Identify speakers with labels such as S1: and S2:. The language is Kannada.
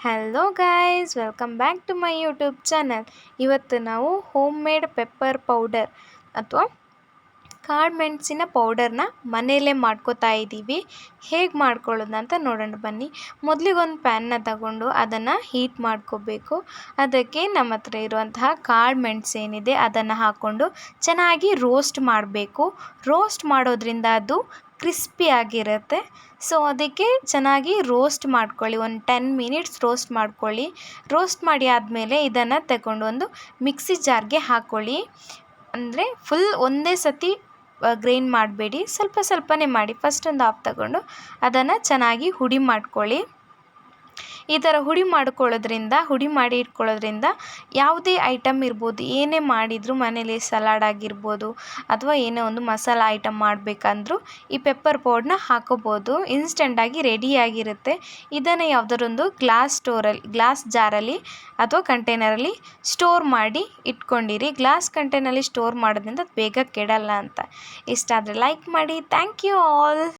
S1: Hello guys, welcome back to my YouTube channel. ಇವತ್ತು ನಾವು ಹೋಮ್ ಮೇಡ್ ಪೆಪ್ಪರ್ ಪೌಡರ್ ಅಥವಾ ಕಾಳು ಮೆಣಸಿನ ಪೌಡರ್ನ ಮನೆಯಲ್ಲೇ ಮಾಡ್ಕೋತಾ ಇದ್ದೀವಿ. ಹೇಗೆ ಮಾಡ್ಕೊಳ್ಳೋದಂತ ನೋಡೋಣ ಬನ್ನಿ. ಮೊದಲಿಗೊಂದು ಪ್ಯಾನ್ನ ತಗೊಂಡು ಅದನ್ನು ಹೀಟ್ ಮಾಡ್ಕೋಬೇಕು. ಅದಕ್ಕೆ ನಮ್ಮ ಹತ್ರ ಇರುವಂತಹ ಕಾಳು ಮೆಣಸು ಏನಿದೆ ಅದನ್ನು ಹಾಕ್ಕೊಂಡು ಚೆನ್ನಾಗಿ ರೋಸ್ಟ್ ಮಾಡಬೇಕು. ರೋಸ್ಟ್ ಮಾಡೋದ್ರಿಂದ ಅದು ಕ್ರಿಸ್ಪಿ ಆಗಿರುತ್ತೆ. ಸೊ ಅದಕ್ಕೆ ಚೆನ್ನಾಗಿ ರೋಸ್ಟ್ ಮಾಡ್ಕೊಳ್ಳಿ. ಒಂದು 10 ಮಿನಿಟ್ಸ್ ರೋಸ್ಟ್ ಮಾಡ್ಕೊಳ್ಳಿ. ರೋಸ್ಟ್ ಮಾಡಿ ಆದಮೇಲೆ ಇದನ್ನು ತಗೊಂಡು ಒಂದು ಮಿಕ್ಸಿ ಜಾರ್ಗೆ ಹಾಕ್ಕೊಳ್ಳಿ. ಅಂದರೆ ಫುಲ್ ಒಂದೇ ಸತಿ ಗ್ರೈಂಡ್ ಮಾಡಬೇಡಿ, ಸ್ವಲ್ಪ ಸ್ವಲ್ಪನೇ ಮಾಡಿ. ಫಸ್ಟ್ ಒಂದು ಹಾಫ್ ತಗೊಂಡು ಅದನ್ನು ಚೆನ್ನಾಗಿ ಹುಡಿ ಮಾಡ್ಕೊಳ್ಳಿ. ಈ ಥರ ಹುಡಿ ಮಾಡಿ ಇಟ್ಕೊಳ್ಳೋದ್ರಿಂದ ಯಾವುದೇ ಐಟಮ್ ಇರ್ಬೋದು, ಏನೇ ಮಾಡಿದರೂ ಮನೇಲಿ ಸಲಾಡ್ ಆಗಿರ್ಬೋದು ಅಥವಾ ಏನೇ ಒಂದು ಮಸಾಲ ಐಟಮ್ ಮಾಡಬೇಕಂದ್ರೂ ಈ ಪೆಪ್ಪರ್ ಪೌಡ್ರನ್ನ ಹಾಕೋಬೋದು. ಇನ್ಸ್ಟೆಂಟಾಗಿ ರೆಡಿಯಾಗಿರುತ್ತೆ. ಇದನ್ನು ಯಾವುದಾರೊಂದು ಗ್ಲಾಸ್ ಜಾರಲ್ಲಿ ಅಥವಾ ಕಂಟೈನರಲ್ಲಿ ಸ್ಟೋರ್ ಮಾಡಿ ಇಟ್ಕೊಂಡಿರಿ. ಗ್ಲಾಸ್ ಕಂಟೈನಲ್ಲಿ ಸ್ಟೋರ್ ಮಾಡೋದ್ರಿಂದ ಬೇಗ ಕೆಡಲ್ಲ ಅಂತ. ಇಷ್ಟ ಆದರೆ ಲೈಕ್ ಮಾಡಿ. Thank you all.